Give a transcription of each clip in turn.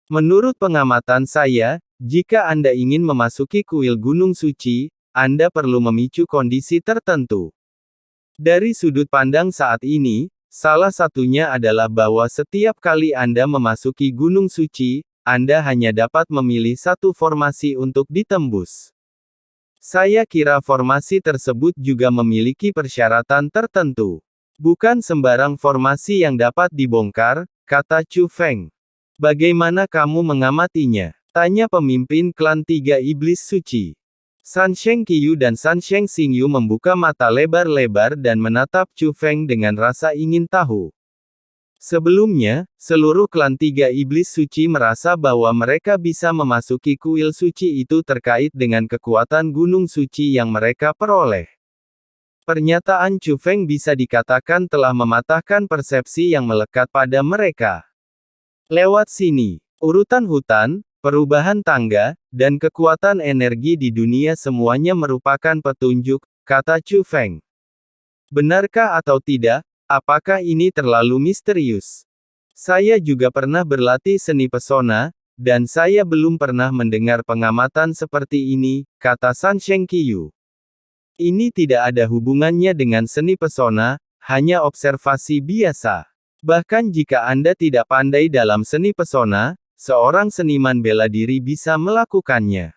Menurut pengamatan saya, jika Anda ingin memasuki kuil Gunung Suci, Anda perlu memicu kondisi tertentu. Dari sudut pandang saat ini, salah satunya adalah bahwa setiap kali Anda memasuki Gunung Suci, Anda hanya dapat memilih satu formasi untuk ditembus. Saya kira formasi tersebut juga memiliki persyaratan tertentu. Bukan sembarang formasi yang dapat dibongkar, kata Chu Feng. Bagaimana kamu mengamatinya? Tanya pemimpin klan Tiga Iblis Suci. San Sheng Qiyu dan San Sheng Xingyu membuka mata lebar-lebar dan menatap Chu Feng dengan rasa ingin tahu. Sebelumnya, seluruh klan Tiga Iblis Suci merasa bahwa mereka bisa memasuki kuil suci itu terkait dengan kekuatan gunung suci yang mereka peroleh. Pernyataan Chu Feng bisa dikatakan telah mematahkan persepsi yang melekat pada mereka. Lewat sini, urutan hutan, perubahan tangga, dan kekuatan energi di dunia semuanya merupakan petunjuk, kata Chu Feng. Benarkah atau tidak? Apakah ini terlalu misterius? Saya juga pernah berlatih seni pesona, dan saya belum pernah mendengar pengamatan seperti ini, kata San Sheng Qiyu. Ini tidak ada hubungannya dengan seni pesona, hanya observasi biasa. Bahkan jika Anda tidak pandai dalam seni pesona, seorang seniman bela diri bisa melakukannya.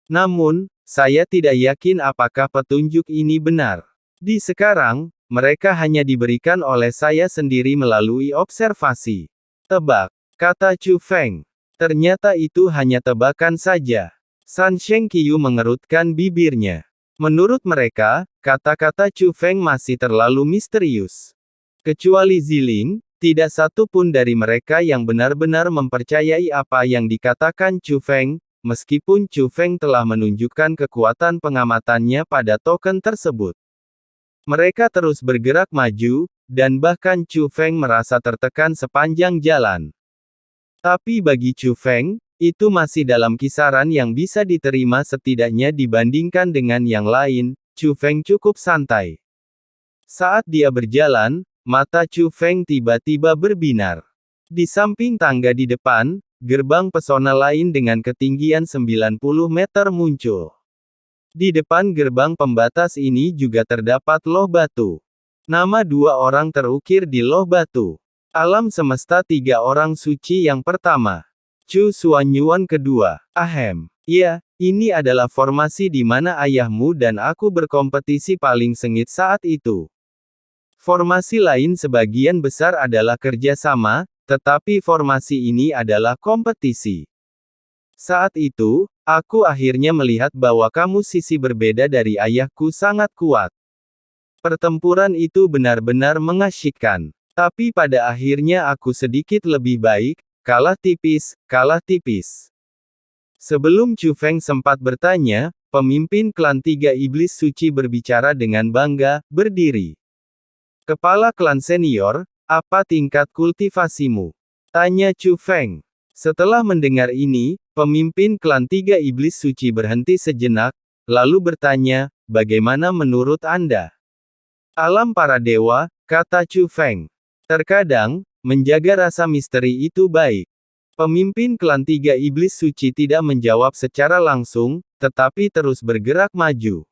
Namun, saya tidak yakin apakah petunjuk ini benar. Di sekarang, mereka hanya diberikan oleh saya sendiri melalui observasi. Tebak, kata Chu Feng. Ternyata itu hanya tebakan saja. San Sheng Qiyu mengerutkan bibirnya. Menurut mereka, kata-kata Chu Feng masih terlalu misterius. Kecuali Ziling, tidak satu pun dari mereka yang benar-benar mempercayai apa yang dikatakan Chu Feng, meskipun Chu Feng telah menunjukkan kekuatan pengamatannya pada token tersebut. Mereka terus bergerak maju, dan bahkan Chu Feng merasa tertekan sepanjang jalan. Tapi bagi Chu Feng, itu masih dalam kisaran yang bisa diterima setidaknya dibandingkan dengan yang lain. Chu Feng cukup santai. Saat dia berjalan, mata Chu Feng tiba-tiba berbinar. Di samping tangga di depan, gerbang pesona lain dengan ketinggian 90 meter muncul. Di depan gerbang pembatas ini juga terdapat loh batu. Nama dua orang terukir di loh batu. Alam semesta tiga orang suci yang pertama. Chu Xuanyuan kedua. Ahem. Ya, ini adalah formasi di mana ayahmu dan aku berkompetisi paling sengit saat itu. Formasi lain sebagian besar adalah kerjasama, tetapi formasi ini adalah kompetisi. Saat itu, aku akhirnya melihat bahwa kamu sisi berbeda dari ayahku sangat kuat. Pertempuran itu benar-benar mengasyikkan. Tapi pada akhirnya aku sedikit lebih baik, kalah tipis, kalah tipis. Sebelum Chu Feng sempat bertanya, pemimpin klan Tiga Iblis Suci berbicara dengan bangga, berdiri. Kepala klan senior, apa tingkat kultivasimu? Tanya Chu Feng. Setelah mendengar ini, pemimpin klan Tiga Iblis Suci berhenti sejenak, lalu bertanya, bagaimana menurut Anda? Alam para dewa, kata Chu Feng. Terkadang, menjaga rasa misteri itu baik. Pemimpin klan Tiga Iblis Suci tidak menjawab secara langsung, tetapi terus bergerak maju.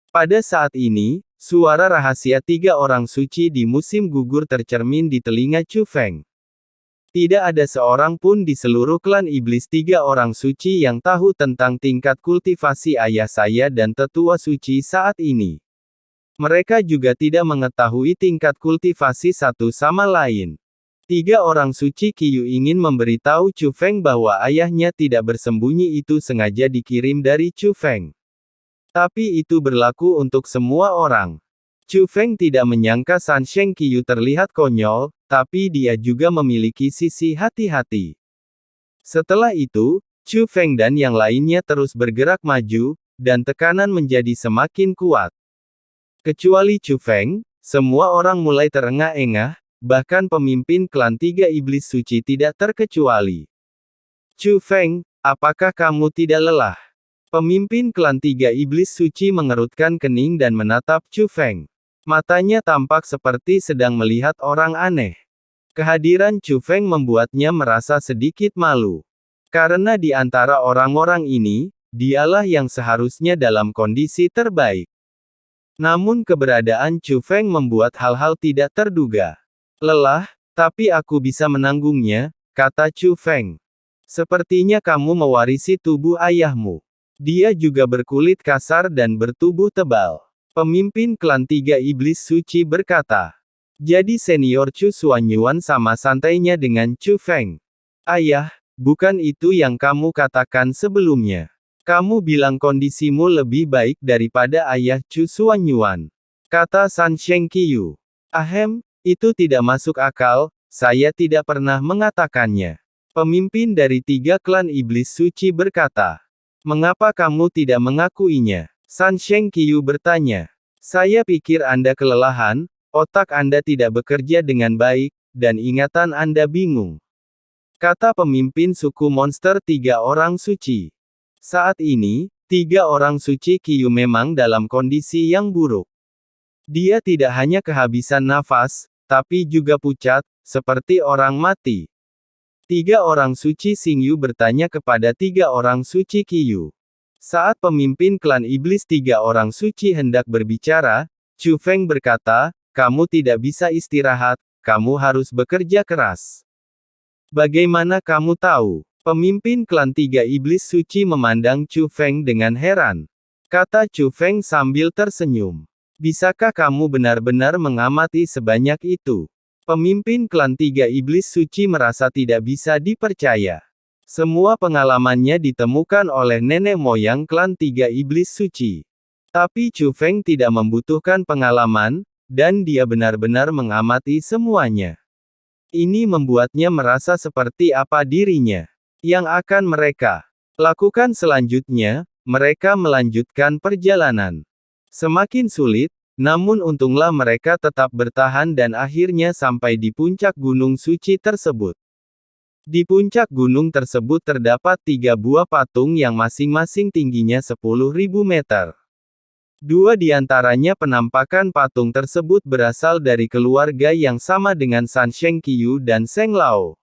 Pada saat ini, suara rahasia tiga orang suci di musim gugur tercermin di telinga Chu Feng. Tidak ada seorang pun di seluruh klan iblis tiga orang suci yang tahu tentang tingkat kultivasi ayah saya dan tetua suci saat ini. Mereka juga tidak mengetahui tingkat kultivasi satu sama lain. Tiga orang suci Qiyu ingin memberitahu Chu Feng bahwa ayahnya tidak bersembunyi itu sengaja dikirim dari Chu Feng. Tapi itu berlaku untuk semua orang. Chu Feng tidak menyangka San Sheng Qiyu terlihat konyol, tapi dia juga memiliki sisi hati-hati. Setelah itu, Chu Feng dan yang lainnya terus bergerak maju, dan tekanan menjadi semakin kuat. Kecuali Chu Feng, semua orang mulai terengah-engah, bahkan pemimpin klan Tiga Iblis Suci tidak terkecuali. Chu Feng, apakah kamu tidak lelah? Pemimpin klan Tiga Iblis Suci mengerutkan kening dan menatap Chu Feng. Matanya tampak seperti sedang melihat orang aneh. Kehadiran Chu Feng membuatnya merasa sedikit malu. Karena di antara orang-orang ini, dialah yang seharusnya dalam kondisi terbaik. Namun keberadaan Chu Feng membuat hal-hal tidak terduga. Lelah, tapi aku bisa menanggungnya, kata Chu Feng. Sepertinya kamu mewarisi tubuh ayahmu. Dia juga berkulit kasar dan bertubuh tebal. Pemimpin klan Tiga Iblis Suci berkata. Jadi senior Chu Xuanyuan sama santainya dengan Chu Feng. Ayah, bukan itu yang kamu katakan sebelumnya. Kamu bilang kondisimu lebih baik daripada ayah Chu Xuanyuan. Kata San Shengqiu. Ahem, itu tidak masuk akal, saya tidak pernah mengatakannya. Pemimpin dari tiga klan iblis suci berkata. Mengapa kamu tidak mengakuinya? San Shengqiu bertanya. Saya pikir Anda kelelahan, otak Anda tidak bekerja dengan baik, dan ingatan Anda bingung. Kata pemimpin suku monster tiga orang suci. Saat ini, tiga orang suci Qiu memang dalam kondisi yang buruk. Dia tidak hanya kehabisan nafas, tapi juga pucat, seperti orang mati. Tiga orang suci Xingyu bertanya kepada tiga orang suci Qiu. Saat pemimpin klan iblis tiga orang suci hendak berbicara, Chu Feng berkata, kamu tidak bisa istirahat, kamu harus bekerja keras. Bagaimana kamu tahu? Pemimpin klan Tiga Iblis Suci memandang Chu Feng dengan heran. Kata Chu Feng sambil tersenyum. Bisakah kamu benar-benar mengamati sebanyak itu? Pemimpin klan Tiga Iblis Suci merasa tidak bisa dipercaya. Semua pengalamannya ditemukan oleh nenek moyang klan Tiga Iblis Suci. Tapi Chu Feng tidak membutuhkan pengalaman, dan dia benar-benar mengamati semuanya. Ini membuatnya merasa seperti apa dirinya yang akan mereka lakukan selanjutnya. Mereka melanjutkan perjalanan. Semakin sulit, namun untunglah mereka tetap bertahan dan akhirnya sampai di puncak gunung suci tersebut. Di puncak gunung tersebut terdapat 3 buah patung yang masing-masing tingginya 10.000 meter. Dua di antaranya penampakan patung tersebut berasal dari keluarga yang sama dengan San Shengqiu dan Seng Lao.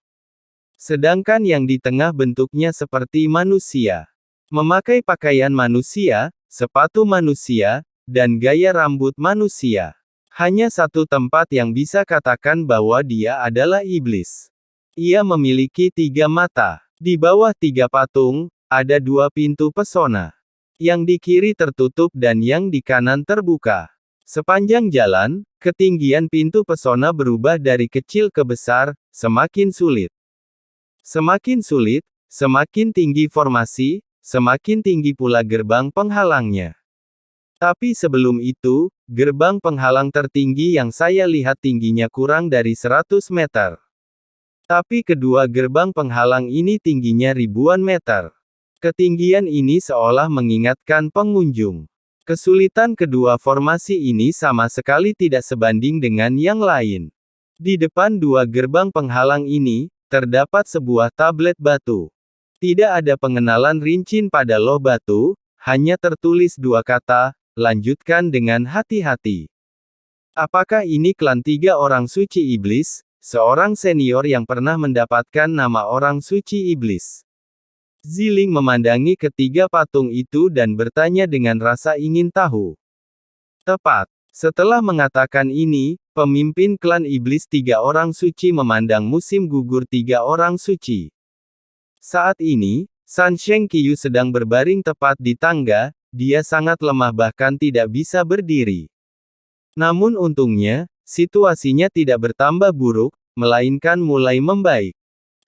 Sedangkan yang di tengah bentuknya seperti manusia. Memakai pakaian manusia, sepatu manusia, dan gaya rambut manusia. Hanya satu tempat yang bisa katakan bahwa dia adalah iblis. Ia memiliki 3 mata. Di bawah 3 patung, ada 2 pintu pesona. Yang di kiri tertutup dan yang di kanan terbuka. Sepanjang jalan, ketinggian pintu pesona berubah dari kecil ke besar, semakin sulit. Semakin sulit, semakin tinggi formasi, semakin tinggi pula gerbang penghalangnya. Tapi sebelum itu, gerbang penghalang tertinggi yang saya lihat tingginya kurang dari 100 meter. Tapi kedua gerbang penghalang ini tingginya ribuan meter. Ketinggian ini seolah mengingatkan pengunjung. Kesulitan kedua formasi ini sama sekali tidak sebanding dengan yang lain. Di depan dua gerbang penghalang ini, terdapat sebuah tablet batu. Tidak ada pengenalan rincin pada loh batu, hanya tertulis 2 kata, lanjutkan dengan hati-hati. Apakah ini klan 3 orang suci iblis, seorang senior yang pernah mendapatkan nama orang suci iblis? Ziling memandangi ketiga patung itu dan bertanya dengan rasa ingin tahu. Tepat. Setelah mengatakan ini, pemimpin klan iblis 3 orang suci memandang musim gugur 3 orang suci. Saat ini, San Shengqiu sedang berbaring tepat di tangga, dia sangat lemah bahkan tidak bisa berdiri. Namun untungnya, situasinya tidak bertambah buruk, melainkan mulai membaik.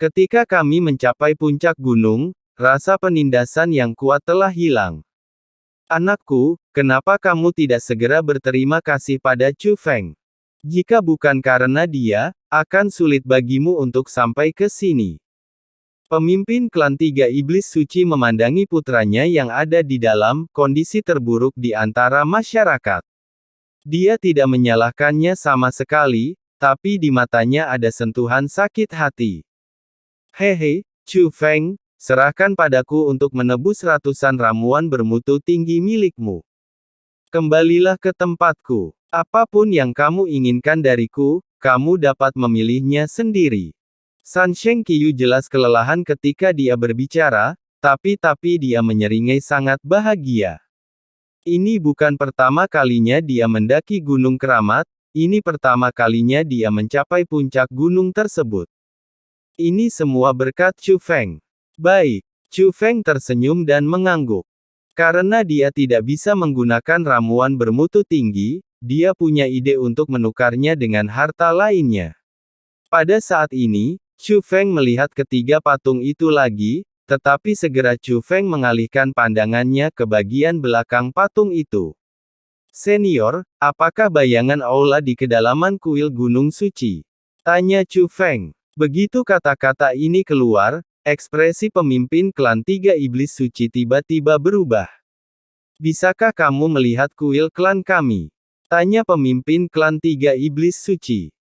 Ketika kami mencapai puncak gunung, rasa penindasan yang kuat telah hilang. Anakku, kenapa kamu tidak segera berterima kasih pada Chu Feng? Jika bukan karena dia, akan sulit bagimu untuk sampai ke sini. Pemimpin klan 3 iblis suci memandangi putranya yang ada di dalam kondisi terburuk di antara masyarakat. Dia tidak menyalahkannya sama sekali, tapi di matanya ada sentuhan sakit hati. Hehe, Chu Feng, serahkan padaku untuk menebus ratusan ramuan bermutu tinggi milikmu. Kembalilah ke tempatku. Apapun yang kamu inginkan dariku, kamu dapat memilihnya sendiri. San Shengqiu jelas kelelahan ketika dia berbicara, tapi dia menyeringai sangat bahagia. Ini bukan pertama kalinya dia mendaki Gunung Keramat, ini pertama kalinya dia mencapai puncak gunung tersebut. Ini semua berkat Chu Feng. Baik, Chu Feng tersenyum dan mengangguk. Karena dia tidak bisa menggunakan ramuan bermutu tinggi, dia punya ide untuk menukarnya dengan harta lainnya. Pada saat ini, Chu Feng melihat ketiga patung itu lagi, tetapi segera Chu Feng mengalihkan pandangannya ke bagian belakang patung itu. Senior, apakah bayangan aula di kedalaman kuil Gunung Suci? Tanya Chu Feng. Begitu kata-kata ini keluar, ekspresi pemimpin klan Tiga Iblis Suci tiba-tiba berubah. Bisakah kamu melihat kuil klan kami? Tanya pemimpin klan Tiga Iblis Suci.